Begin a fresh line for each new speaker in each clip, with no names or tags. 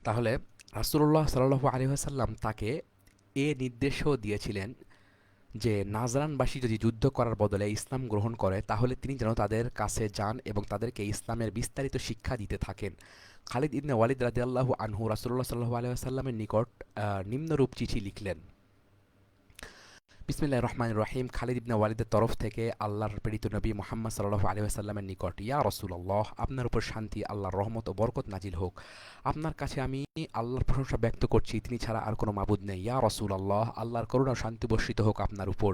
তাহলে রাসূলুল্লাহ সাল্লাল্লাহু আলাইহি ওয়াসাল্লাম তাকে এ নির্দেশও দিয়েছিলেন যে নাজরানবাসী যদি যুদ্ধ করার বদলে ইসলাম গ্রহণ করে তাহলে তিনি যেন তাদের কাছে যান এবং তাদেরকে ইসলামের বিস্তারিত শিক্ষা দিতে থাকেন। খালিদ ইবনে ওয়ালিদ রাদিয়াল্লাহু আনহু রাসূলুল্লাহ সাল্লাল্লাহু আলাইহি ওয়াসাল্লামের নিকট নিম্নরূপ চিঠি লিখলেন। বিসমিল্লাহির রহমানির রহিম। খালিদ ইবনে ওয়ালিদের তরফ থেকে আল্লাহর প্রেরিত নবী মুহাম্মদ সাল্লাল্লাহু আলাইহি ওয়াসাল্লামের নিকট, ইয়া রাসূলুল্লাহ, আপনার উপর শান্তি, আল্লাহর রহমত ও বরকত নাজিল হোক। আপনার কাছে আমি আল্লাহর প্রশংসা ব্যক্ত করছি, তিনি ছাড়া আর কোনো মাবুদ নেই। ইয়া রাসূলুল্লাহ, আল্লাহর করুণা ও শান্তি বর্ষিত হোক আপনার উপর।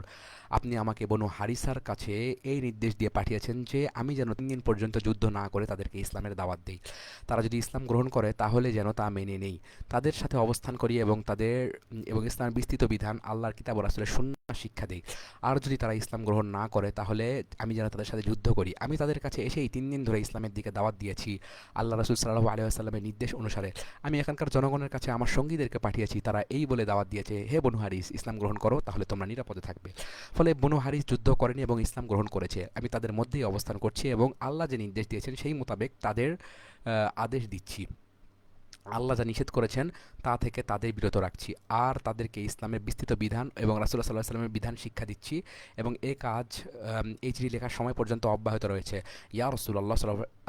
আপনি আমাকে বনু হারিসার কাছে এই নির্দেশ দিয়ে পাঠিয়েছেন যে আমি যেন 3 দিন পর্যন্ত যুদ্ধ না করে তাদেরকে ইসলামের দাওয়াত দেই। তারা যদি ইসলাম গ্রহণ করে তাহলে যেন তা মেনে নেই। তাদের সাথে অবস্থান করি এবং ইসলামের বিস্তৃত বিধান, আল্লাহর কিতাব ও রাসূলের সুন্নাহ শিক্ষা দেই। আর যদি তারা ইসলাম গ্রহণ না করে তাহলে আমি যেন তাদের সাথে যুদ্ধ করি। আমি তাদের কাছে এসেই 3 দিন ধরে ইসলামের দিকে দাওয়াত দিয়েছি আল্লাহ রাসূল সাল্লাল্লাহু আলাইহি ওয়াসাল্লামের নির্দেশ অনুসারে। আমি এখানকার জনগণের কাছে আমার সঙ্গীদেরকে পাঠিয়েছি, তারা এই বলে দাওয়াত দিয়েছে, হে বনু হারিস, ইসলাম গ্রহণ করো, তাহলে তোমরা নিরাপদে থাকবে। ফলে বনু হারিস যুদ্ধ করেনি এবং ইসলাম গ্রহণ করেছে। আমি তাদের মধ্যেই অবস্থান করছি এবং আল্লাহ যে নির্দেশ দিয়েছেন সেই মোতাবেক তাদের আদেশ দিচ্ছি। আল্লাহ যা নিষেধ করেছেন তা থেকে তাদের বিরত রাখছি। আর তাদেরকে ইসলামের বিস্তৃত বিধান এবং রাসূলুল্লাহ সাল্লাল্লাহু আলাইহি ওয়াসাল্লামের বিধান শিক্ষা দিচ্ছি এবং এই কাজ এই চিঠি লেখার সময় পর্যন্ত অব্যাহত রয়েছে। ইয়া রাসূলুল্লাহ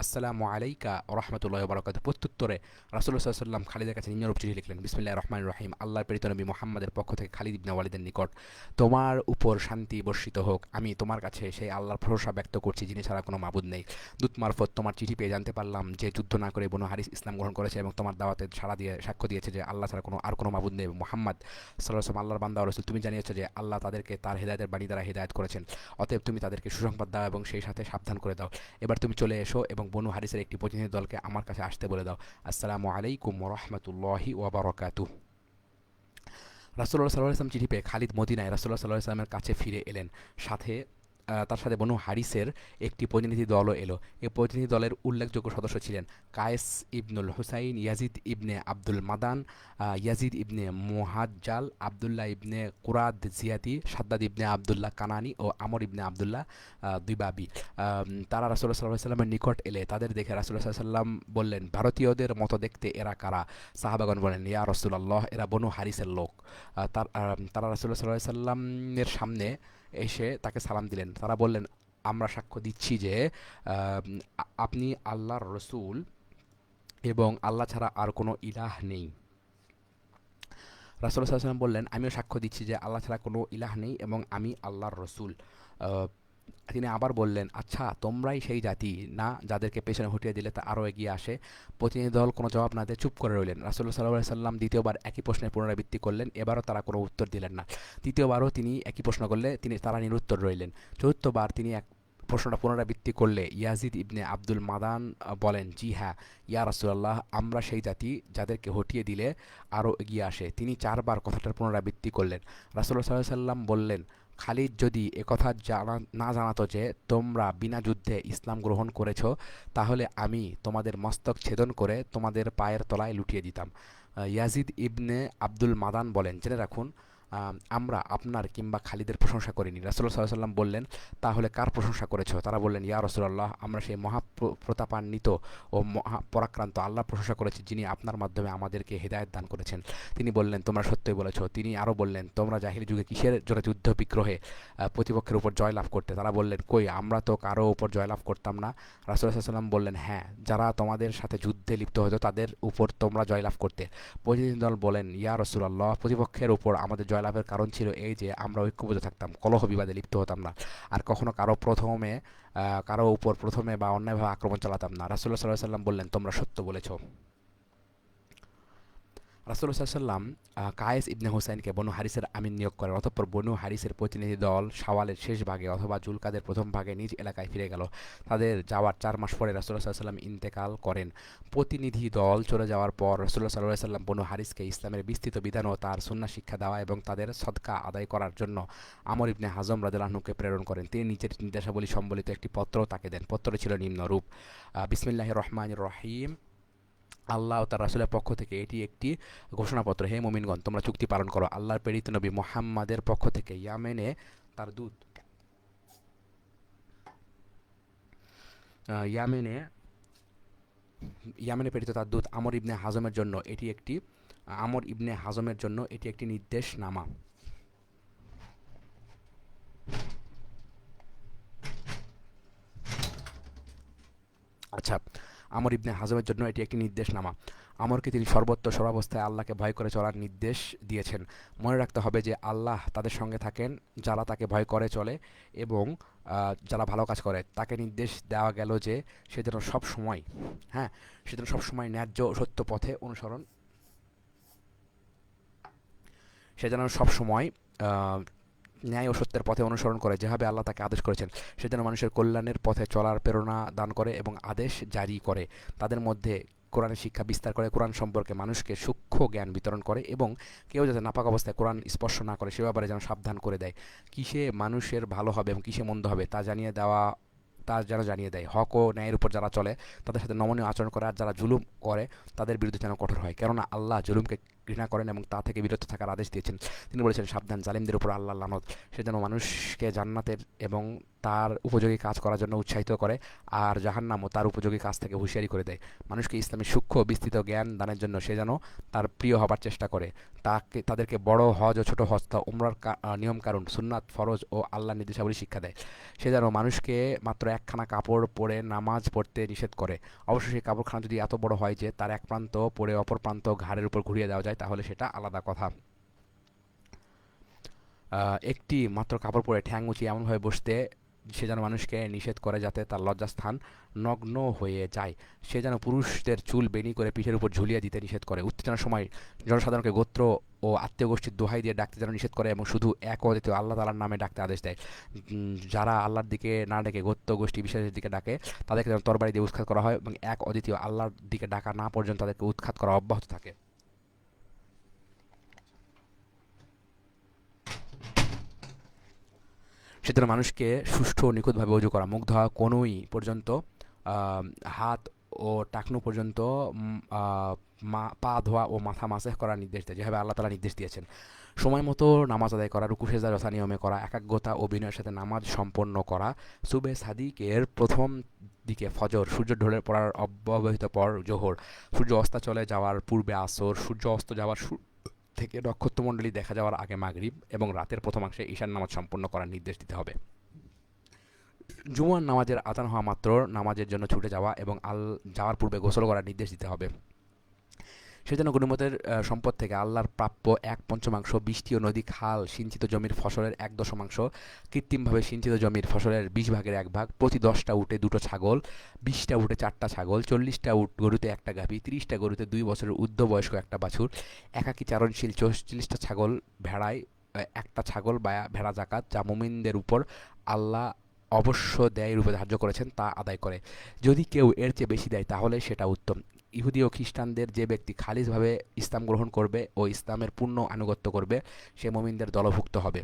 আসসালামু আলাইকা ওয়া রাহমাতুল্লাহি ওয়া বারাকাতুহু। প্রত্যুত্তরে রাসূলুল্লাহ সাল্লাল্লাহু আলাইহি ওয়াসাল্লাম খালিদের কাছে নিম্নরূপ চিঠি লিখলেন। বিসমিল্লাহির রহমানির রহিম। আল্লাহর প্রেরিত নবী মুহাম্মাদের পক্ষ থেকে খালিদ ইবনে ওয়ালিদের নিকট, তোমার উপর শান্তি বর্ষিত হোক। আমি তোমার কাছে সেই আল্লাহর প্রশংসা ব্যক্ত করছি যিনি ছাড়া কোনো মাবুদ নেই। দূত মারফত তোমার চিঠি পেয়ে জানতে পারলাম যে যুদ্ধ না করে বনু হারিস ইসলাম গ্রহণ করেছে এবং তোমার দাওয়াতে সাড়া দিয়ে সাক্ষ্য দিয়েছে যে আল্লাহ ছাড়া কোনো মাবুদ নেই। মুহাম্মদ সাল্লাল্লাহু আলাইহি ওয়াসাল্লাম আল্লাহর বান্দা ও রাসূল। তুমি জানিয়েছো যে আল্লাহ তাদেরকে তার হেদায়েতের বাণী দ্বারা হেদায়েত করেছেন। অতএব তুমি তাদেরকে সুসংবাদ দাও এবং সেই সাথে সাবধান করে দাও। এবার তুমি চলে এসো এবং বনু হারিসের একটি প্রতিনিধি দলকে আমার কাছে আসতে বলে দাও। আসসালামু আলাইকুম ওয়া রাহমাতুল্লাহি ওয়া বারাকাতুহু। রাসূলুল্লাহ সাল্লাল্লাহু আলাইহি ওয়াসাল্লাম চিঠি পেয়ে খালিদ মদিনায় রাসূলুল্লাহ সাল্লাল্লাহু আলাইহি ওয়াসাল্লামের কাছে ফিরে এলেন। সাথে তার সাথে বনু হারিসের একটি প্রতিনিধি দলও এলো। এই প্রতিনিধি দলের উল্লেখযোগ্য সদস্য ছিলেন কায়েস ইবনুল হুসাইন, ইয়াজিদ ইবনে আব্দুল মাদান, ইয়াজিদ ইবনে মুহাজ্জাল, আবদুল্লাহ ইবনে কুরাদ জিয়াদি, সাদ্দাদ ইবনে আবদুল্লাহ কানানি ও আমর ইবনে আবদুল্লাহ দুইবাবি। তারা রাসূলুল্লাহ সাল্লাল্লাহু আলাইহি ওয়াসাল্লামের নিকট এলে তাদের দেখে রাসূলুল্লাহ সাল্লাল্লাহু আলাইহি ওয়াসাল্লাম বললেন, ভারতীয়দের মতো দেখতে এরা কারা? সাহাবাগণ বলেন, ইয়া রাসূলুল্লাহ, এরা বনু হারিসের লোক। তারা রাসূলুল্লাহ সাল্লাল্লাহু আলাইহি ওয়াসাল্লামের সামনে এসে তাকে সালাম দিলেন। তারা বললেন, আমরা সাক্ষ্য দিচ্ছি যে আপনি আল্লাহর রসুল এবং আল্লাহ ছাড়া আর কোনো ইলাহ নেই। রাসূলুল্লাহ সাল্লাল্লাহু আলাইহি ওয়াসাল্লাম বললেন, আমিও সাক্ষ্য দিচ্ছি যে আল্লাহ ছাড়া কোনো ইলাহ নেই এবং আমি আল্লাহর রসুল। তিনি আবার বললেন, আচ্ছা, তোমরাই সেই জাতি না যাদেরকে পেছনে হটিয়ে দিলে তা আরও এগিয়ে আসে? প্রতিনিধি দল কোনো জবাব না দিয়ে চুপ করে রইলেন। রাসূলুল্লাহ সাল্লাল্লাহু আলাইহি ওয়াসাল্লাম দ্বিতীয়বার একই প্রশ্নের পুনরাবৃত্তি করলেন। এবারও তারা কোনো উত্তর দিলেন না। তৃতীয়বারও তিনি একই প্রশ্ন করলে তারা নিরুত্তর রইলেন। চতুর্থবার তিনি এক প্রশ্নটা পুনরাবৃত্তি করলে ইয়াজিদ ইবনে আব্দুল মাদান বলেন, জি হ্যাঁ ইয়া রাসূলুল্লাহ, আমরা সেই জাতি যাদেরকে হটিয়ে দিলে আরও এগিয়ে আসে। তিনি 4বার কথাটার পুনরাবৃত্তি করলেন। রাসূলুল্লাহ সাল্লাল্লাহু আলাইহি ওয়াসাল্লাম বললেন, খালিদ যদি একথা না জানাতো যে তোমরা বিনা যুদ্ধে ইসলাম গ্রহণ করেছ তাহলে আমি তোমাদের মস্তক ছেদন করে তোমাদের পায়ের তলায় লুটিয়ে দিতাম। ইয়াজিদ ইবনে আব্দুল মাদান বলেন, জেনে রাখুন, আমরা আপনার কিংবা খালিদের প্রশংসা করিনি। রাসূলুল্লাহ সাল্লাল্লাহু আলাইহি ওয়াসাল্লাম বললেন, তাহলে কার প্রশংসা করেছ? তারা বললেন, ইয়া রাসূলুল্লাহ, আমরা সেই মহাপ্রতাপান্বিত ও মহাপরাক্রান্ত আল্লাহর প্রশংসা করেছি যিনি আপনার মাধ্যমে আমাদেরকে হেদায়েত দান করেছেন। তিনি বললেন, তোমরা সত্যই বলেছ। তিনি আরও বললেন, তোমরা জাহিলি যুগে কিসের জন্য যুদ্ধ বিগ্রহে প্রতিপক্ষের উপর জয়লাভ করতে? তারা বললেন, কই, আমরা তো কারো উপর জয়লাভ করতাম না। রাসূলুল্লাহ সাল্লাল্লাহু আলাইহি ওয়াসাল্লাম বললেন, হ্যাঁ, যারা তোমাদের সাথে যুদ্ধে লিপ্ত হতো তাদের উপর তোমরা জয়লাভ করতে। প্রতিনিধি দল বলেন, ইয়া রাসূলুল্লাহ, প্রতিপক্ষের উপর আমাদের জয়লাভের কারণ ছিল এই যে আমরা ঐক্যবদ্ধ থাকতাম, কলহ বিবাদে লিপ্ত হতাম না, আর কখনো কারো উপর প্রথমে বা অন্যায়ভাবে আক্রমণ চালাতাম না। রাসূলুল্লাহ সাল্লাল্লাহু আলাইহি ওয়াসাল্লাম বললেন, তোমরা সত্য বলেছ। রাসূলুল্লাহ সাল্লাল্লাহু আলাইহি ওয়াসাল্লাম কায়েস ইবনে হুসাইনকে বনু হারিসের আমির নিয়োগ করেন। অতঃপর বনু হারিসের প্রতিনিধি দল শাওয়ালের শেষ ভাগে অথবা জুলকাদের প্রথম ভাগে নিজ এলাকায় ফিরে গেল। তাদের যাওয়ার 4 মাস পরে রাসূলুল্লাহ সাল্লাল্লাহু আলাইহি ওয়াসাল্লাম ইন্তেকাল করেন। প্রতিনিধি দল চলে যাওয়ার পর রাসূলুল্লাহ সাল্লাল্লাহু আলাইহি ওয়াসাল্লাম বনু হারিসকে ইসলামের বিস্তৃত বিধান ও তার সুন্নাহ শিক্ষা দেওয়া এবং তাদের সদকা আদায় করার জন্য আমর ইবনে হাজম রাদিয়াল্লাহু আনহুকে প্রেরণ করেন। তিনি নিজের নির্দেশাবলী সম্বলিত একটি পত্রও তাকে দেন। পত্রটি ছিল নিম্নরূপ: বিসমিল্লাহির রহমানির রহিম। আল্লাহ ও তার রাসূলের পক্ষ থেকে এটি একটি ঘোষণাপত্র। হে মুমিনগণ, তোমরা চুক্তি পালন করো। আল্লাহর প্রেরিত নবী মুহাম্মাদের পক্ষ থেকে ইয়ামেনে তার দূত ইয়ামেনে ইয়ামেনে প্রেরিত তার দূত আমর ইবনে হাজমের জন্য এটি একটি নির্দেশনামা। আচ্ছা, আমর ইবনে হাজমের জন্য এটি একটি নির্দেশনামা। আমরকে তিনি সর্বত্র সর্বাবস্থায় আল্লাহকে ভয় করে চলার নির্দেশ দিয়েছেন। মনে রাখতে হবে যে আল্লাহ তাদের সঙ্গে থাকেন যারা তাকে ভয় করে চলে, এবং যারা ভালো কাজ করে। তাকে নির্দেশ দেওয়া গেল যে সে যেন সব সময়, হ্যাঁ, সে যেন সবসময় ন্যায্য ও সত্য পথে অনুসরণ, সে যেন সবসময় ন্যায় ও সত্যের পথে অনুসরণ করে, যেভাবে আল্লাহ তাকে আদেশ করেছেন। সে যেন মানুষের কল্যাণের পথে চলার প্রেরণা দান করে এবং আদেশ জারি করে, তাদের মধ্যে কোরআনের শিক্ষা বিস্তার করে, কোরআন সম্পর্কে মানুষকে সূক্ষ্ম জ্ঞান বিতরণ করে, এবং কেউ যাতে নাপাক অবস্থায় কোরআন স্পর্শ না করে সে ব্যাপারে যেন সাবধান করে দেয়। কিসে মানুষের ভালো হবে এবং কিসে মন্দ হবে তা যেন জানিয়ে দেয়। হক ও ন্যায়ের উপর যারা চলে তাদের সাথে নমনীয় আচরণ করে, আর যারা জুলুম করে তাদের বিরুদ্ধে যেন কঠোর হয়, কেননা আল্লাহ জুলুমকে ঘৃণা করেন এবং তা থেকে বিরত থাকার আদেশ দিয়েছেন। তিনি বলেছেন, সাবধান, জালিমদের উপর আল্লাহর লানত। সে যেন মানুষকে জান্নাতের এবং তার উপযোগী কাজ করার জন্য উৎসাহিত করে, আর জাহান্নাম ও তার উপযোগী কাজ থেকে হুঁশিয়ারি করে দেয়। মানুষকে ইসলামের সূক্ষ্ম বিস্তৃত জ্ঞান দানের জন্য সে যেন তার প্রিয় হবার চেষ্টা করে। তাদেরকে বড় হজ ও ছোট হজ, তা উমরার নিয়মকানুন, সুন্নাত, ফরজ ও আল্লাহর নির্দেশাবলী শিক্ষা দেয়। সে যেন মানুষকে মাত্র একখানা কাপড় পরে নামাজ পড়তে নিষেধ করে। অবশ্য সেই কাপড়খানা যদি এত বড় হয় যে তার এক প্রান্ত পরে অপর প্রান্ত ঘাড়ের উপর ঘুরিয়ে দেওয়া যায়, তাহলে সেটা আলাদা কথা। একটি মাত্র কাপড় পরে ঠ্যাং উঁচিয়ে এমনভাবে বসতে সে যেন মানুষকে নিষেধ করে যাতে তার লজ্জাস্থান নগ্ন হয়ে যায়। সে যেন পুরুষদের চুল বেণী করে পিঠের উপর ঝুলিয়ে দিতে নিষেধ করে। উত্তেজনার সময় জনসাধারণকে গোত্র ও আত্মীয় গোষ্ঠীর দোহাই দিয়ে ডাকতে যেন নিষেধ করে এবং শুধু এক অদ্বিতীয় আল্লাহ তাআলার নামে ডাকতে আদেশ দেয়। যারা আল্লাহর দিকে না ডেকে গোত্র গোষ্ঠী বিশেষের দিকে ডাকে তাদেরকে যেন তরবারি দিয়ে উৎখাত করা হয়, এবং এক অদ্বিতীয় আল্লাহর দিকে ডাকা না পর্যন্ত তাদেরকে উৎখাত করা অব্যাহত থাকে। সেজন্য মানুষকে সুষ্ঠু ও নিখুঁতভাবে অজু করা, মুখ ধোয়া কোনোই পর্যন্ত, আহ, হাত ও টাকনু পর্যন্ত, পা ধোয়া ও মাথা মাসেহ করার নির্দেশ দেয়, যেভাবে আল্লাহ তাআলা নির্দেশ দিয়েছেন। সময় মতো নামাজ আদায় করা, রুকু সেজদা যথা নিয়মে করা, একাগ্রতা ও বিনয়ের সাথে নামাজ সম্পন্ন করা, সুবে সাদিকের প্রথম দিকে ফজর, সূর্য ঢলে পড়ার অব্যবহিত পর জোহর, সূর্য অস্তাচলে যাওয়ার পূর্বে আসর, সূর্য অস্ত যাওয়ার থেকে নক্ষত্রমণ্ডলী দেখা যাওয়ার আগে মাগরিব, এবং রাতের প্রথমাংশে ঈশার নামাজ সম্পন্ন করার নির্দেশ দিতে হবে। জুমার নামাজের আজান হওয়া মাত্র নামাজের জন্য ছুটে যাওয়া এবং যাওয়ার পূর্বে গোসল করার নির্দেশ দিতে হবে। সেজন্য গণিমতের সম্পদ থেকে আল্লাহর প্রাপ্য 1/5, বৃষ্টি ও নদী, খাল, সিঞ্চিত জমির ফসলের 1/10, কৃত্রিমভাবে সিঞ্চিত জমির ফসলের 20 ভাগের 1 ভাগ, প্রতি 10টা উটে 2টো ছাগল, 20টা উটে 4টা ছাগল, 40টা উট গরুতে 1টা গাভী, 30টা গরুতে 2 বছরের ঊর্ধ্ববয়স্ক 1টা বাছুর, একাকী চারণশীল 44টা ছাগল, ভেড়ায় 1টা ছাগল বা ভেড়া জাকাত, যা মুমিনদের উপর আল্লাহ অবশ্য দেয় রূপে ধার্য করেছেন, তা আদায় করে। যদি কেউ এর চেয়ে বেশি দেয় তাহলে সেটা উত্তম। ইহুদি ও খ্রিস্টানদের যে ব্যক্তি খালিসভাবে ইসলাম গ্রহণ করবে ও ইসলামের পূর্ণ আনুগত্য করবে সে মুমিনদের দলভুক্ত হবে।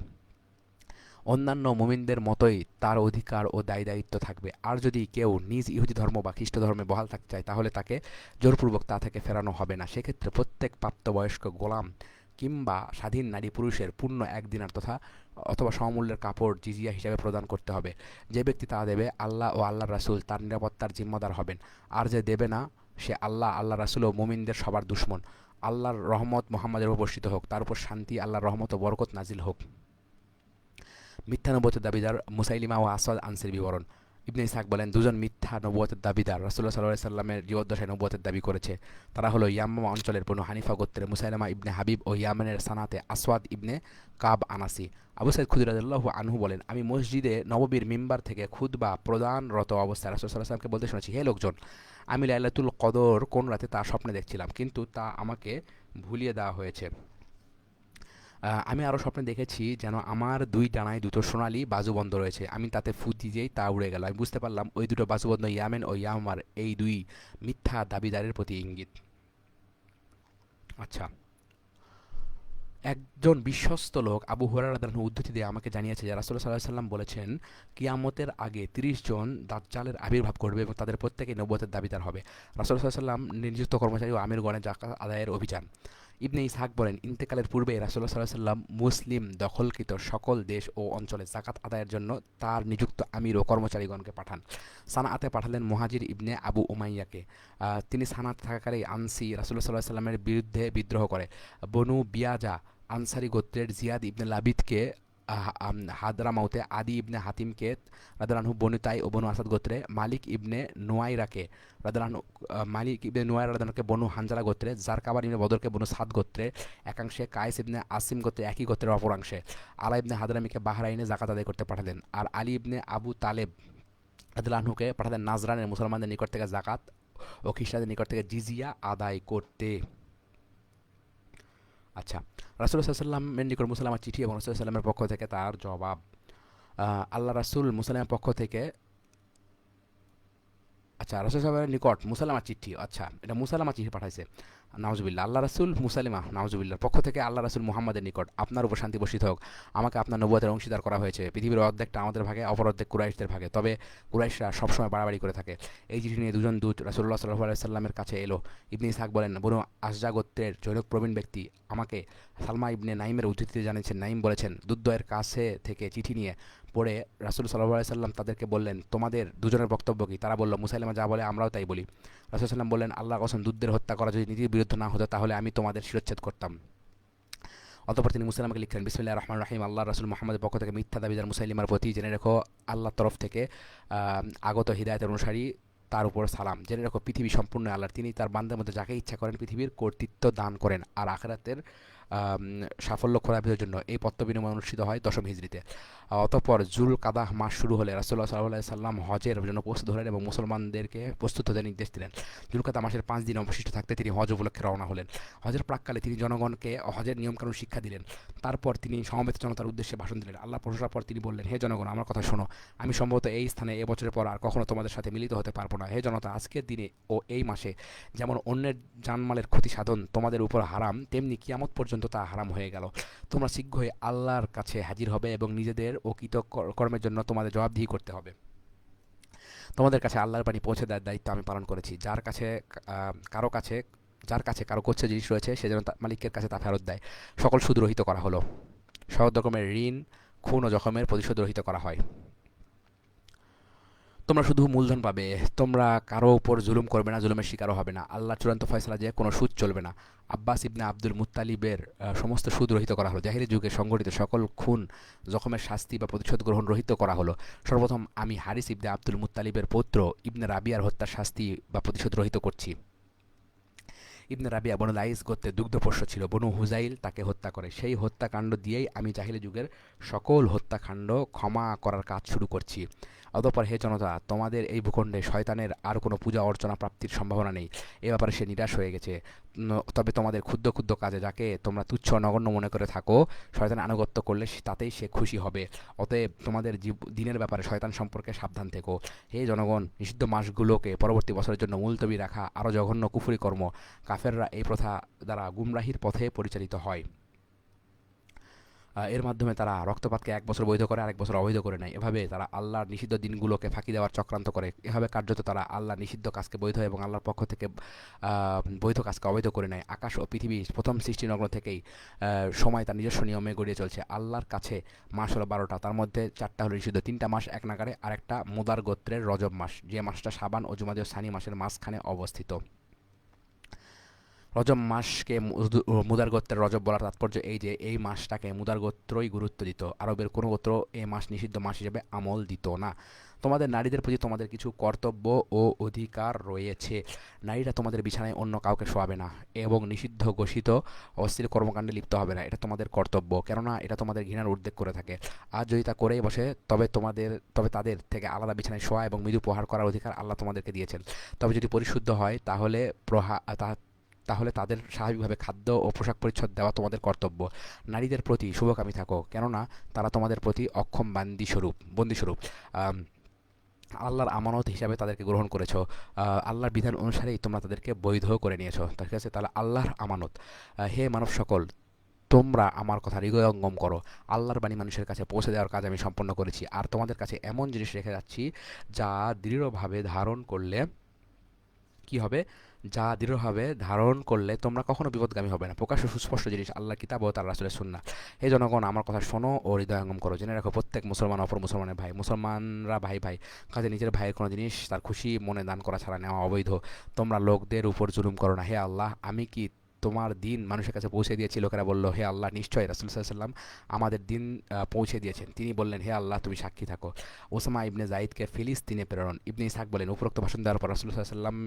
অন্যান্য মুমিনদের মতোই তার অধিকার ও দায় দায়িত্ব থাকবে। আর যদি কেউ নিজ ইহুদি ধর্ম বা খ্রিস্ট ধর্মে বহাল থাকতে চায় তাহলে তাকে জোরপূর্বক তা থেকে ফেরানো হবে না। সেক্ষেত্রে প্রত্যেক প্রাপ্তবয়স্ক গোলাম কিংবা স্বাধীন নারী পুরুষের পূর্ণ 1 দিনার অথবা সমমূল্যের কাপড় জিজিয়া হিসাবে প্রদান করতে হবে। যে ব্যক্তি তা দেবে আল্লাহ ও আল্লাহর রাসূল তার নিরাপত্তার জিম্মাদার হবেন, আর যে দেবে না সে আল্লাহ রাসূল ও মুমিনদের সবার দুশমন। আল্লাহর রহমত মুহাম্মাদের উপর বর্ষিত হোক, তার উপর শান্তি, আল্লাহর রহমত ও বরকত নাজিল হোক। মিথ্যা নবুয়তের দাবিদার মুসাইলিমা ও আসওয়াদ আনসির বিবরণ। ইবনে ইসহাক বলেন, দুজন মিথ্যা নবুয়তের দাবিদার রাসূলুল্লাহ সাল্লাল্লাহু আলাইহি সাল্লামের জীবদ্দশায় নবুয়তের দাবি করেছে। তারা হলো ইয়ামামা অঞ্চলের বনু হানিফা গোত্রের মুসাইলামা ইবনে হাবিব ও ইয়ামেনের সানাতে আসওয়াদ ইবনে কাব আনাসি। আবু সাঈদ খুদরি রাদিয়াল্লাহু আনহু বলেন, আমি মসজিদে নববীর মিম্বার থেকে খুতবা প্রদানরত অবস্থায় রাসূল সাল্লাল্লাহু আলাইহি সাল্লামকে বলতে শুনেছি, হে লোকজন, আমি লাইলাতুল কদর কোন রাতে তা স্বপ্নে দেখছিলাম, কিন্তু তা আমাকে ভুলিয়ে দেওয়া হয়েছে। আমি আরও স্বপ্নে দেখেছি যেন আমার 2 ডানায় 2টো সোনালি বাজুবন্ধ রয়েছে, আমি তাতে ফু দিয়েই তা উড়ে গেল। আমি বুঝতে পারলাম ওই 2টো বাজুবন্ধ ইয়ামেন ও ইয়ামার এই 2 মিথ্যা দাবিদারের প্রতি ইঙ্গিত। আচ্ছা, একজন বিশ্বস্ত লোক আবু হুরায়রা রাদিয়াল্লাহু আনহু উদ্ধৃতি দিয়ে আমাকে জানিয়েছে যে রাসূলুল্লাহ সাল্লাল্লাহু আলাইহি সাল্লাম বলেছেন, কিয়ামতের আগে 30 জন দাজ্জালের আবির্ভাব করবে এবং তাদের প্রত্যেকেই নবুয়তের দাবিদার হবে। রাসূলুল্লাহ সাল্লাল্লাহু আলাইহি সাল্লাম নিযুক্ত কর্মচারী ও আমিরগণের যাকাত আদায়ের অভিযান। ইবনে ইসহাক বলেন, ইন্তেকালের পূর্বে রাসূলুল্লাহ সাল্লাল্লাহু আলাইহি ওয়াসাল্লাম মুসলিম দখলকৃত সকল দেশ ও অঞ্চলে যাকাত আদায়ের জন্য তার নিযুক্ত আমির ও কর্মচারীগণকে পাঠান। সানাআতে পাঠালেন মুহাজির ইবনে আবু উমাইয়াকে। তিনি সানাআতে থাকাকালেই আনসি রাসূলুল্লাহ সাল্লাল্লাহু আলাইহি ওয়াসাল্লামের বিরুদ্ধে বিদ্রোহ করে। বনু বিয়াজা আনসারী গোত্রের জিয়াদ ইবনে লাবিদকে হাদরামাউতে, আদি ইবনে হাতিমকে রাদিয়াল্লাহু আনহু বনু তাই ও বনু আসাদ গোত্রে, মালিক ইবনে নুয়াইরাকে রাদিয়াল্লাহু আনহু মালিক ইবনে নুয়াইরা রাদিয়াল্লাহু আনহুকে বনু হানজালা গোত্রে, জারকাবার ইবনে বদরকে বনু সাদ গোত্রে একাংশে, কায়েস ইবনে আসিম গোত্রে একই গোত্রের অপরাংশে, আলা ইবনে হাদরামিকে বাহরাইনে যাকাত আদায় করতে পাঠালেন। আর আলী ইবনে আবু তালেব রাদিয়াল্লাহু আনহুকে পাঠালেন নাজরানের মুসলমানদের নিকট থেকে যাকাত ও খ্রিস্টানদের নিকট থেকে জিজিয়া আদায় করতে। আচ্ছা, রাসূলুল্লাহ সাল্লাল্লাহু আলাইহি ওয়াসাল্লামের নিকট মুসাইলামার চিঠি এবং রাসূলুল্লাহ সাল্লাল্লাহু আলাইহি ওয়াসাল্লামের পক্ষ থেকে তার জবাব। আল্লাহ রাসূল মুসাইলামার পক্ষ থেকে, আচ্ছা, রাসূল সাল্লাল্লাহু আলাইহি ওয়াসাল্লামের নিকট মুসাইলামার চিঠি, আচ্ছা এটা মুসাইলামা চিঠি পাঠাইছে, নাউজুবিল্লাহ। আল্লাহ রাসূল মুসাইলামা নাউজুবিল্লাহর পক্ষ থেকে আল্লাহ রাসূল মুহাম্মাদের নিকট, আপনার উপর শান্তি বর্ষিত হোক, আমাকে আপনার নবুয়তের অংশীদার করা হয়েছে। পৃথিবীর অর্ধেকটা আমাদের ভাগে, অপর অর্ধেক কুরাইশদের ভাগে, তবে কুরাইশরা সবসময় বাড়াবাড়ি করে থাকে। এই চিঠি নিয়ে দুজন দূত রাসূলুল্লাহ সাল্লাল্লাহু আলাইহি ওয়াসাল্লামের কাছে এলো। ইবনে ইসহাক বলেন, বনু আশজা গোত্রের জনৈক প্রবীণ ব্যক্তি আমাকে সালমা ইবনে নাইমের উদ্ধৃতিতে জানিয়েছেন। নাইম বলেছেন, দূতদ্বয়ের কাছে থেকে চিঠি নিয়ে পড়ে রাসূল সাল্লাল্লাহু আলাইহি ওয়াসাল্লাম তাদেরকে বললেন, তোমাদের দুজনের বক্তব্য কি? তারা বলল, মুসাইলামা যা বলে আমরাও তাই বলি। রাসূল সাল্লাম বললেন, আল্লাহর কসম, দূতদের হত্যা করা যদি নীতির বিরুদ্ধে না হতো তাহলে আমি তোমাদের শিরচ্ছেদ করতাম। অতঃপর তিনি মুসাইলামাকে লিখলেন, বিসমিল্লাহির রহমানির রহিম, আল্লাহ রাসূল মুহাম্মদের পক্ষ থেকে মিথ্যা দাবিদার মুসাইলিমার প্রতি জেনে রেখো আল্লাহর তরফ থেকে আগত হিদায়াতের অনুসারী তার উপর সালাম। জেনে রেখো পৃথিবী সম্পূর্ণ আল্লাহর, তিনি তার বান্দার মধ্যে যাকে ইচ্ছা করেন পৃথিবীর কর্তৃত্ব দান করেন। আর আখিরাতের সাফল্য খোরাবিদের জন্য এই পত্র বিনিময় অনুষ্ঠিত হয় 10ম হিজরিতে। অতঃপর জুল কাদাহ মাস শুরু হলে রাসূলুল্লাহ সাল্লাল্লাহু আলাইহি সাল্লাম হজের জন্য প্রস্তুত হলেন এবং মুসলমানদেরকে প্রস্তুত হতে নির্দেশ দিলেন। জুলকাদা মাসের 5 দিন অবশিষ্ট থাকতে তিনি হজ উপলক্ষে রওনা হলেন। হজের প্রাক্কালে তিনি জনগণকে হজের নিয়মকানুন শিক্ষা দিলেন। তারপর তিনি সমবেত জনতার উদ্দেশ্যে ভাষণ দিলেন। আল্লাহ প্রশংসার পর তিনি বললেন, হে জনগণ, আমার কথা শোনো। আমি সম্ভবত এই স্থানে এবছরের পর আর কখনো তোমাদের সাথে মিলিত হতে পারবো না। হে জনতা, আজকের দিনে ও এই মাসে যেমন অন্যের জানমালের ক্ষতি সাধন তোমাদের উপর হারাম, তেমনি কিয়ামত পর্যন্ত তা হারাম হয়ে গেল। তোমরা শীঘ্রই আল্লাহর কাছে হাজির হবে এবং নিজেদের ও কৃত কর্মের জন্য তোমাদের জবাবদিহি করতে হবে। তোমাদের কাছে আল্লাহর বাণী পৌঁছে দেওয়ার দায়িত্ব আমি পালন করেছি। কারো কাছে যার কাছে কারো কোচ্ছ জিনিস রয়েছে সে যেন মালিকের কাছে তা ফেরত দেয়। সকল সুদ রহিত করা হলো। সব রকমের ঋণ, খুন ও জখমের প্রতিশোধ রহিত করা হয়। তোমরা শুধু মূলধন পাবে। তোমরা কারো উপর জুলুম করবে না, জুলুমের শিকারও হবে না। আল্লাহর চূড়ান্ত ফয়সালা যে কোনো সুদ চলবে না। আব্বাস ইবনে আব্দুল মুত্তালিবের সমস্ত সুদ রহিত করা হলো। জাহিলি যুগে সংঘটিত সকল খুন, জখমের শাস্তি বা প্রতিশোধ গ্রহণ রহিত করা হলো। সর্বপ্রথম আমি হারিস ইবনে আব্দুল মুত্তালিবের পৌত্র ইবনে রাবিয়ার হত্যার শাস্তি বা প্রতিশোধ রহিত করছি। ইবনে রাবিয়া বনু লাইস গোত্রের দুগ্ধপোষ্য ছিল। বনু হুজাইল তাকে হত্যা করে। সেই হত্যাকাণ্ড দিয়েই আমি জাহিলি যুগের সকল হত্যাকাণ্ড ক্ষমা করার কাজ শুরু করছি। অতঃপর হে জনতা, তোমাদের এই ভূখণ্ডে শয়তানের আর কোনো পূজা অর্চনা প্রাপ্তির সম্ভাবনা নেই। এ ব্যাপারে সে নিরাশ হয়ে গেছে। তবে তোমাদের ক্ষুদ্র ক্ষুদ্র কাজে যাকে তোমরা তুচ্ছ নগণ্য মনে করে থাকো, শয়তানের আনুগত্য করলে তাতেই সে খুশি হবে। অতএব তোমাদের দিনের ব্যাপারে শয়তান সম্পর্কে সাবধান থেকো। হে জনগণ, নিষিদ্ধ মাসগুলোকে পরবর্তী বছরের জন্য মুলতবি রাখা আরও জঘন্য কুফরি কর্ম। কাফেররা এই প্রথা দ্বারা গুমরাহির পথে পরিচালিত হয়। এর মাধ্যমে তারা রক্তপাতকে 1 বছর বৈধ করে, আরেক বছর অবৈধ করে নেয়। এভাবে তারা আল্লাহর নিষিদ্ধ দিনগুলোকে ফাঁকি দেওয়ার চক্রান্ত করে। এভাবে কার্যত তারা আল্লাহর নিষিদ্ধ কাজকে বৈধ এবং আল্লাহর পক্ষ থেকে বৈধ কাজকে অবৈধ করে নেয়। আকাশ ও পৃথিবী প্রথম সৃষ্টিনগ্ন থেকেই সময় তার নিজস্ব নিয়মে গড়িয়ে চলছে। আল্লাহর কাছে মাস হলো 12টা, তার মধ্যে 4টা হলো নিষিদ্ধ। 3টা মাস এক নাগারে, আর একটা মুদার গোত্রের রজব মাস, যে মাসটা শাবান ও জুমাদি ও সানি মাসের মাঝখানে অবস্থিত। রজব মাসকে মুদার গোত্রের রজব বলার তাৎপর্য এই যে এই মাসটাকে মুদার গোত্রই গুরুত্ব দিত। আরবের কোনো গোত্র এই মাস নিষিদ্ধ মাস হিসেবে আমল দিত না। তোমাদের নারীদের প্রতি তোমাদের কিছু কর্তব্য ও অধিকার রয়েছে। নারীরা তোমাদের বিছানায় অন্য কাউকে শোয়াবে না এবং নিষিদ্ধ ঘোষিত অশ্লীল কর্মকাণ্ডে লিপ্ত হবে না। এটা তোমাদের কর্তব্য, কেননা এটা তোমাদের ঘৃণার উদ্রেক করে থাকে। আর যদি তা করেই বসে তবে তাদের থেকে আলাদা বিছানায় শোয়া এবং মৃদু প্রহার করার অধিকার আল্লাহ তোমাদেরকে দিয়েছেন। তবে যদি পরিশুদ্ধ হয় তাহলে তাদের স্বাভাবিকভাবে খাদ্য ও পোশাক পরিচ্ছদ দেওয়া তোমাদের কর্তব্য। নারীদের প্রতি শুভকামী থাকো, কেননা তারা তোমাদের প্রতি অক্ষম বন্দীস্বরূপ। আল্লাহর আমানত হিসাবে তাদেরকে গ্রহণ করেছো। আল্লাহর বিধান অনুসারেই তোমরা তাদেরকে বৈধ করে নিয়েছো। ঠিক আছে, তাহলে আল্লাহর আমানত। হে মানব সকল, তোমরা আমার কথা হৃদয়ঙ্গম করো। আল্লাহর বাণী মানুষের কাছে পৌঁছে দেওয়ার কাজ আমি সম্পন্ন করেছি। আর তোমাদের কাছে এমন জিনিস রেখে যাচ্ছি যা দৃঢ়ভাবে ধারণ করলে কি হবে, যা দৃঢ়ভাবে ধারণ করলে তোমরা কখনো বিপদগামী হবে না। প্রকাশ্য সুস্পষ্ট জিনিস আল্লাহর কিতাব ও তার রাসূলের সুন্নাহ। হে জনগণ, আমার কথা শোনো ও হৃদয়ঙ্গম করো। জেনে রাখো, প্রত্যেক মুসলমান অপর মুসলমানের ভাই, মুসলমানরা ভাই ভাই। কাজে নিজের ভাইয়ের কোনো জিনিস তার খুশি মনে দান করা ছাড়া নেওয়া অবৈধ। তোমরা লোকদের উপর জুলুম করো না। হে আল্লাহ, আমি কি তোমার দিন মানুষের কাছে পৌঁছে দিয়েছি? লোকেরা বলল, হে আল্লাহ, নিশ্চয়ই। রাসূল সাল্লাল্লাহু আলাইহি ওয়াসাল্লাম আমাদের দিন পৌঁছে দিয়েছেন। তিনি বললেন, হে আল্লাহ, তুমি সাক্ষী থাকো। ওসামা ইবনে জাইদকে ফিলিস্তিনে প্রেরণ। ইবনে ইসহাক বলেন, উপরোক্ত ভাষণ দেওয়ার পর রাসূল সাল্লাল্লাহু আলাইহি ওয়াসাল্লাম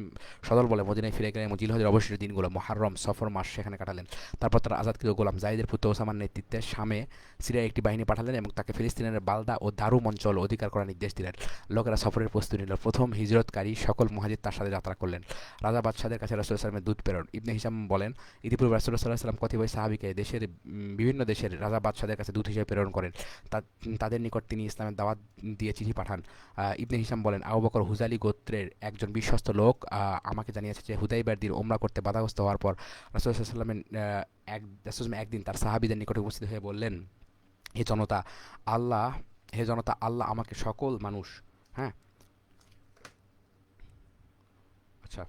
সদল বলে মদিনায় ফিরে গেলেন এবং জিলহজের অবশিষ্ট দিনগুলো মুহররম, সফর মাস সেখানে কাটালেন। তারপর তারা আজাদকৃত গোলাম জাইদের পুত্র ওসামার নেতৃত্বে শামে সিরিয়ার একটি বাহিনী পাঠালেন এবং তাকে ফিলিস্তিনের বালদা ও দারুম অঞ্চল অধিকার করার নির্দেশ দিলেন। লোকেরা সফরের প্রস্তুতি নিল। প্রথম হিজরতকারী সকল মুহাজির তার সাথে যাত্রা করলেন। রাজা বাদশাদের কাছে রাসূল সাল্লাল্লাহু আলাইহি ওয়াসাল্লামের দূত প্রেরণ। ইবনে হিশাম বলেন, ইতিপূর্বে রাসূল সাল্লাল্লাহু আলাইহি ওয়াসাল্লাম কতিপয় সাহাবীকে দেশের বিভিন্ন দেশের রাজা বাদশাদের কাছে দূত হিসেবে প্রেরণ করেন। তাদের নিকট তিনি ইসলামের দাওয়াত দিয়ে চিঠি পাঠান। ইবনে হিশাম বলেন, আবু বকর হুজালি গোত্রের একজন বিশ্বস্ত লোক আমাকে জানিয়েছে যে হুদাইবিয়ার দিন ওমরা করতে বাধাগ্রস্ত হওয়ার পর রাসূল সাল্লাল্লাহু আলাইহি ওয়াসাল্লামের একদিন তার সাহাবীদের নিকটে উপস্থিত হয়ে বললেন, হে জনতা আল্লাহ হে জনতা, আল্লাহ আমাকে সকল মানুষ, হ্যাঁ, আচ্ছা,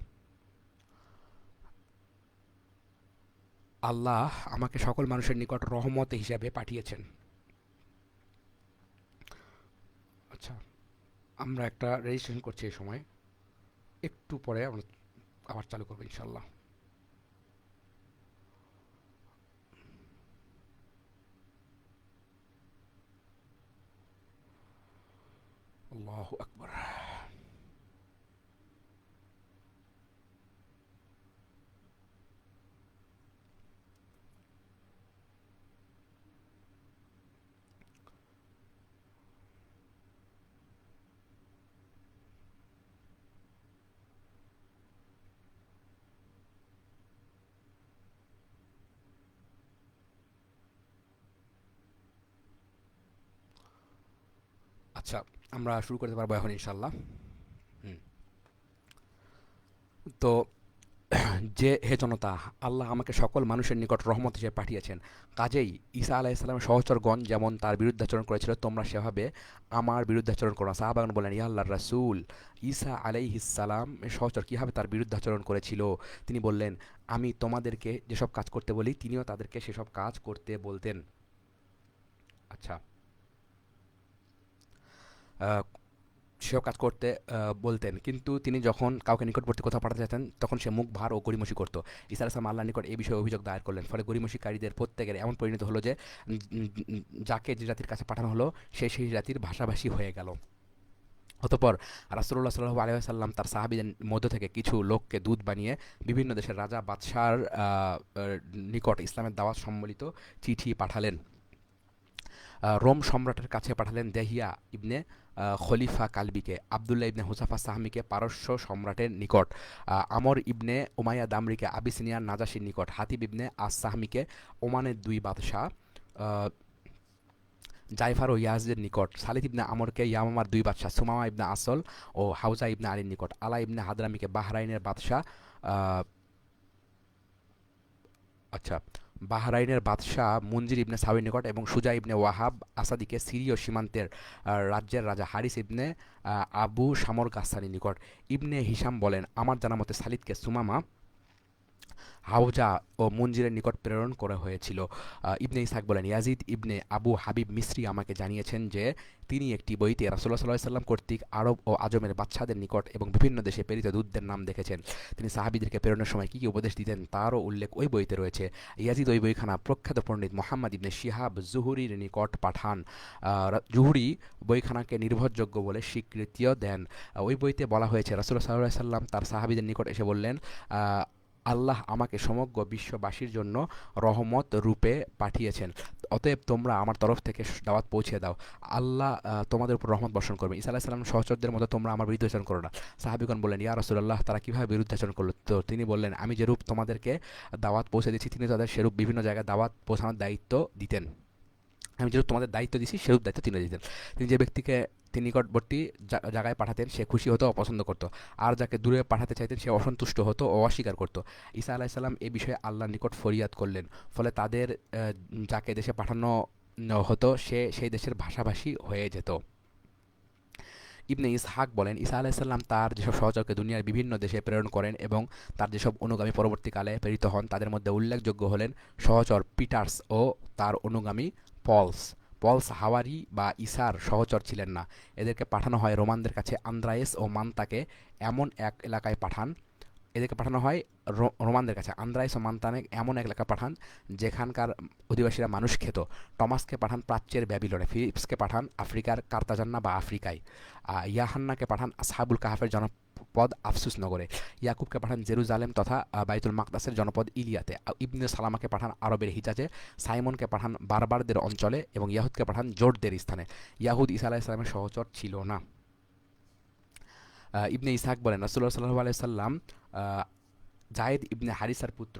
আল্লাহ আমাকে সকল মানুষের নিকট রহমত হিসাবে পাঠিয়েছেন। আচ্ছা, আমরা একটা রেজিস্ট্রেশন করছি এই সময়, একটু পরে আমরা আবার চালু করবো ইনশাল্লাহ। আল্লাহু আকবার। আচ্ছা, আমরা শুরু করতে পারবো এখন ইনশাল্লাহ। হুম। তো যে হে জনতা, আল্লাহ আমাকে সকল মানুষের নিকট রহমত হিসেবে পাঠিয়েছেন। কাজেই ঈসা আলাইহিসসালামের সহচরগণ যেমন তার বিরুদ্ধাচরণ করেছিল, তোমরা সেভাবে আমার বিরুদ্ধাচরণ করো না। সাহাবাগণ বলেন, ইয়া আল্লাহর রাসূল, ঈসা আলাইহিসসালাম এর সহচর কিভাবে তার বিরুদ্ধাচরণ করেছিল? তিনি বললেন, আমি তোমাদেরকে যেসব কাজ করতে বলি তিনিও তাদেরকে সেসব কাজ করতে বলতেন। আচ্ছা, আহ, সেও কাজ করতে বলতেন, কিন্তু তিনি যখন কাউকে নিকটবর্তী কোথাও পাঠাতে যেতেন তখন সে মুখ ভার ও গড়িমসি করত। ঈসা আলাইহিস সালাম আল্লাহর নিকট এই বিষয়ে অভিযোগ দায়ের করলেন। ফলে গড়িমসিকারীদের প্রত্যেকের এমন পরিণত হলো যে যাকে যে জাতির কাছে পাঠানো হলো সে সেই জাতির ভাষাভাষী হয়ে গেল। অতঃপর রাসূলুল্লাহ সাল্লাল্লাহু আলাইহি ওয়াসাল্লাম তার সাহাবীদের মধ্য থেকে কিছু লোককে দূত বানিয়ে বিভিন্ন দেশের রাজা বাদশার নিকট ইসলামের দাওয়াত সম্বলিত চিঠি পাঠালেন। রোম সম্রাটের কাছে পাঠালেন দেহিয়া ইবনে খলিফা কালবিকে, আবদুল্লাহ ইবনে হুজাফা সাহমিকে পারস্য সম্রাটের নিকট, আমর ইবনে উমাইয়া দামরিকে আবিসিনিয়ার নাজাসির নিকট, হাতিব ইবনে আস সাহমিকে ওমানের দুই বাদশাহ জাইফার ও ইয়াজের নিকট, সালিদ ইবনে আমরকে ইয়ামামার দুই বাদশাহ সুমামা ইবনে আসল ও হাউজা ইবনে আলীর নিকট, আলা ইবনে হাদরামিকে বাহরাইনের বাদশাহ আচ্ছা, বাহরাইনের বাদশাহ মুনজির ইবনে সাউইর নিকট এবং সুজা ইবনে ওয়াহাব আসাদিকে সিরীয় সীমান্তের রাজ্যের রাজা হারিস ইবনে আবু শামর গাসসানির নিকট। ইবনে হিশাম বলেন, আমার জানা মতে সালিদকে সুমামা, হাউজা ও মুনজিরের নিকট প্রেরণ করা হয়েছিল। ইবনে ইসহাক বলেন, ইয়াজিদ ইবনে আবু হাবিব মিসরি আমাকে জানিয়েছেন যে তিনি একটি বইতে রাসূলুল্লাহ সাল্লাল্লাহু আলাইহি ওয়াসাল্লাম কর্তৃক আরব ও আজমের বাদশাদের নিকট এবং বিভিন্ন দেশে প্রেরিত দূতদের নাম দেখেছেন। তিনি সাহাবীদেরকে প্রেরণের সময় কী কী উপদেশ দিতেন তারও উল্লেখ ওই বইতে রয়েছে। ইয়াজিদ ওই বইখানা প্রখ্যাত পণ্ডিত মোহাম্মদ ইবনে শিহাব জুহুরির নিকট পাঠান। জুহুরি বইখানাকে নির্ভরযোগ্য বলে স্বীকৃতিও দেন। ওই বইতে বলা হয়েছে, রাসূলুল্লাহ সাল্লাল্লাহু আলাইহি ওয়াসাল্লাম তার সাহাবীদের নিকট এসে বললেন, আল্লাহ আমাকে সমগ্র বিশ্ববাসীর জন্য রহমত রূপে পাঠিয়েছেন। অতএব তোমরা আমার তরফ থেকে দাওয়াত পৌঁছে দাও। আল্লাহ তোমাদের উপর রহমত বর্ষণ করবে। ঈসা আলাইহিস সালাম সহচরদের মতো তোমরা আমার বিরুদ্ধাচরণ করো না। সাহাবীগণ বললেন, ইয়া রাসূলুল্লাহ, তারা কিভাবে বিরুদ্ধাচরণ করলো? তো তিনি বললেন, আমি যেরূপ তোমাদেরকে দাওয়াত পৌঁছে দিচ্ছি তিনি তাদের সেরূপ বিভিন্ন জায়গায় দাওয়াত পৌঁছানোর দায়িত্ব দিতেন। আমি যেরূপ তোমাদের দায়িত্ব দিছি সেরূপ দায়িত্ব তিনি দিতেন। তিনি যে ব্যক্তিকে তিনি নিকটবর্তী জায়গায় পাঠাতেন সে খুশি হতো, অপছন্দ করত। আর যাকে দূরে পাঠাতে চাইতেন সে অসন্তুষ্ট হতো ও অস্বীকার করত। ঈসা আলাইহিস সালাম এ বিষয়ে আল্লাহর নিকট ফরিয়াদ করলেন। ফলে তাদের যাকে দেশে পাঠানো হতো সে সেই দেশের ভাষাভাষী হয়ে যেত। ইবনে ইসহাক বলেন, ঈসা আলাইসাল্লাম তার যেসব সহচরকে দুনিয়ার বিভিন্ন দেশে প্রেরণ করেন এবং তার যেসব অনুগামী পরবর্তীকালে প্রেরিত হন তাদের মধ্যে উল্লেখযোগ্য হলেন সহচর পিটার্স ও তার অনুগামী পলস। পলস হাওয়ারি বা ঈসার সহচর ছিলেন না। এদেরকে পাঠানো হয় রোমানদের কাছে। আন্দ্রায়েস ও মান্তাকে এমন এক এলাকায় পাঠান এদেরকে পাঠানো হয় রোমানদের কাছে। আন্দ্রাইস ও মান্তানে এমন এক এলাকা পাঠান যেখানকার অধিবাসীরা মানুষ খেত। টমাসকে পাঠান প্রাচ্যের ব্যাবিলনে। ফিলিপসকে পাঠান আফ্রিকার কার্তাজান্না বা আফ্রিকায়। ইয়াহান্নাকে পাঠান আসহাবুল কাহাফের জনপদ আফসুস নগরে। ইয়াকুবকে পাঠান জেরুজালেম তথা বাইতুল মাকদাসের জনপদ ইলিয়াতে। ইবনে সালামাকে পাঠান আরবের হিজাজে। সাইমনকে পাঠান বারবারদের অঞ্চলে এবং ইয়াহুদকে পাঠান জোটদের স্থানে। ইয়াহুদ ঈসা আলাইহিস সালামের সহচর ছিল না। ইবনে ইসহাক বলেন, রাসূলুল্লাহ সাল্লাল্লাহু আলাইহি সাল্লাম জায়েদ ইবনে হারিসার পুত্র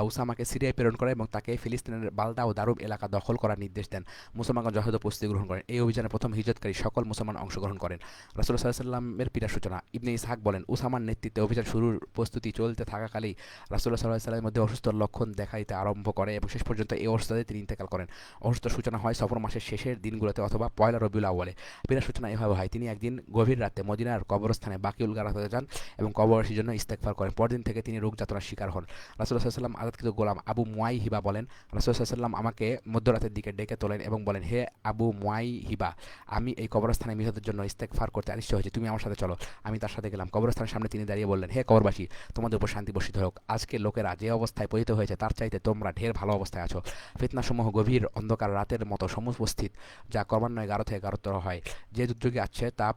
উসামাকে সিরিয়ায় প্রেরণ করে এবং তাকে ফিলিস্তিনের বালদা ও দারুব এলাকা দখল করার নির্দেশ দেন। মুসলমানগণ যথাযথ প্রস্তুতি গ্রহণ করেন। এই অভিযানে প্রথম হিজরতকারী সকল মুসলমান অংশগ্রহণ করেন। রাসূলুল্লাহ সাল্লাল্লাহু আলাইহি সাল্লামের পিতার সূচনা। ইবনে ইসহাক বলেন, উসামার নেতৃত্বে অভিযান শুরুর প্রস্তুতি চলতে থাকাকালেই রাসূলুল্লাহ সাল্লাল্লাহু আলাইহি সাল্লামের মধ্যে অসুস্থতার লক্ষণ দেখা দিতে আরম্ভ করে এবং শেষ পর্যন্ত এই অবস্থাতে তিনি ইন্তেকাল করেন। অসুস্থতার সূচনা হয় সফর মাসের শেষের দিনগুলোতে অথবা পয়লা রবিউল আউয়ালে। পিতার সূচনা এভাবে হয়, তিনি একদিন গভীর রাতে মদিনার কবরস্থানে বাকিউল গারাতে যান এবং কবরবাসীর জন্য ইস্তেগফার করেন। পরদিন থেকে তিনি রোগ যাতনার শিকার হন। রাসূলুল্লাহ সাল্লাল্লাহু আলাইহি ওয়াসাল্লাম আযাদকৃত গোলাম আবু মুয়াইহিবা বলেন, রাসূলুল্লাহ সাল্লাল্লাহু আলাইহি ওয়াসাল্লাম আমাকে মধ্যরাতের দিকে ডেকে তোলেন এবং বলেন, হে আবু মুয়াইহিবা, আমি এই কবরস্থানে মৃতদের জন্য ইস্তেগফার করতে আদিষ্ট হয়েছি, তুমি আমার সাথে চলো। আমি তার সাথে গেলাম। কবরস্থানের সামনে তিনি দাঁড়িয়ে বললেন, হে কবরবাসী, তোমাদের উপর শান্তি বর্ষিত হোক। আজকে লোকেরা যে অবস্থায় পতিত হয়েছে তার চাইতে তোমরা ঢের ভালো অবস্থায় আছো। ফিতনাসমূহ গভীর অন্ধকার রাতের মতো সমুপস্থিত, যা ক্রমান্বয়ে গাঢ় থেকে গাঢ়তর হয়। যে দুর্যোগে আছে তা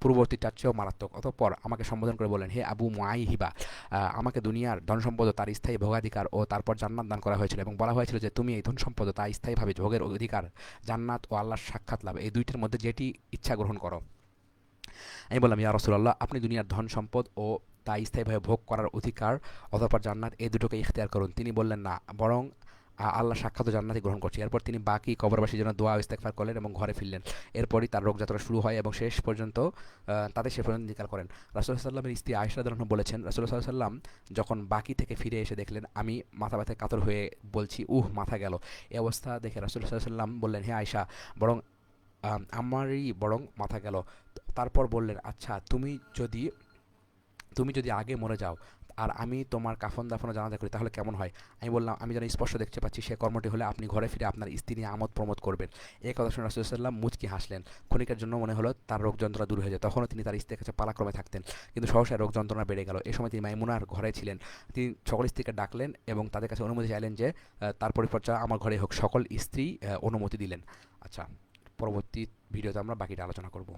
পূর্ববর্তীটার চেয়েও মারাত্মক। অতঃপর আমাকে সম্বোধন করে বলেন, হে আবু মুয়াইহিবা, আমাকে দুনিয়ার ধনসম্পদ ও তার স্থায়ী ভোগাধিকার ও তারপর জান্নাত দান করা হয়েছিল এবং বলা হয়েছিল যে তুমি এই ধনসম্পদ ও তা স্থায়ীভাবে ভোগের অধিকার, জান্নাত ও আল্লাহর সাক্ষাৎ লাভ, এই দুইটির মধ্যে যেটি ইচ্ছা গ্রহণ করো। আমি বললাম, ইয়া রাসূলুল্লাহ, আপনি দুনিয়ার ধন সম্পদ ও তা স্থায়ীভাবে ভোগ করার অধিকার অতঃপর জান্নাত, এই দুটোকে ইখতিয়ার করুন। তিনি বললেন, না, বরং আল্লাহ সাক্ষাৎ ও জান্নাতই গ্রহণ করছি। এরপর তিনি বাকি কবরবাসীর জন্য দোয়া ও ইস্তেগফার করলেন এবং ঘরে ফিরলেন। এরপরই তার রোগযাত্রা শুরু হয় এবং শেষ পর্যন্ত তাদের সে পর্যন্ত ইন্তেকাল করেন। রাসূলুল্লাহ সাল্লাল্লাহু আলাইহি ওয়াসাল্লামের স্ত্রী আয়েশা রাদিয়াল্লাহু আনহা বলেছেন, রাসূলুল্লাহ সাল্লাল্লাহু আলাইহি ওয়াসাল্লাম যখন বাকি থেকে ফিরে এসে দেখলেন আমি মাথা ব্যথায় কাতর হয়ে বলছি, মাথা গেল। এই অবস্থা দেখে রাসূলুল্লাহ সাল্লাল্লাহু আলাইহি ওয়াসাল্লাম বললেন, হে আয়েশা, বরং আমারই বরং মাথা গেল। তারপর বললেন, আচ্ছা, তুমি যদি আগে মরে যাও আর আমি তোমার কাফন দাফনও জানাজা করি তাহলে কেমন হয়? আমি বললাম, আমি যেন স্পষ্ট দেখতে পাচ্ছি সে কর্মটি হলে আপনি ঘরে ফিরে আপনার স্ত্রী নিয়ে আমোদ প্রমোদ করবেন। এই কথা শুনে রাসূলুল্লাহ সাল্লাল্লাহু আলাইহি ওয়াসাল্লাম মুচকি হাসলেন। ক্ষণিকের জন্য মনে হলো তার রোগ যন্ত্রণা দূর হয়ে যায়। তখনও তিনি তার স্ত্রীর কাছে পালাক্রমে থাকতেন, কিন্তু সহসা রোগ যন্ত্রণা বেড়ে গেল। এই সময় তিনি মাইমুনার ঘরে ছিলেন। তিনি সকল স্ত্রীকে ডাকলেন এবং তাদের কাছে অনুমতি চাইলেন যে তার পরিচর্যা আমার ঘরে হোক। সকল স্ত্রী অনুমতি দিলেন। আচ্ছা, পরবর্তী ভিডিওতে আমরা বাকিটা আলোচনা করব।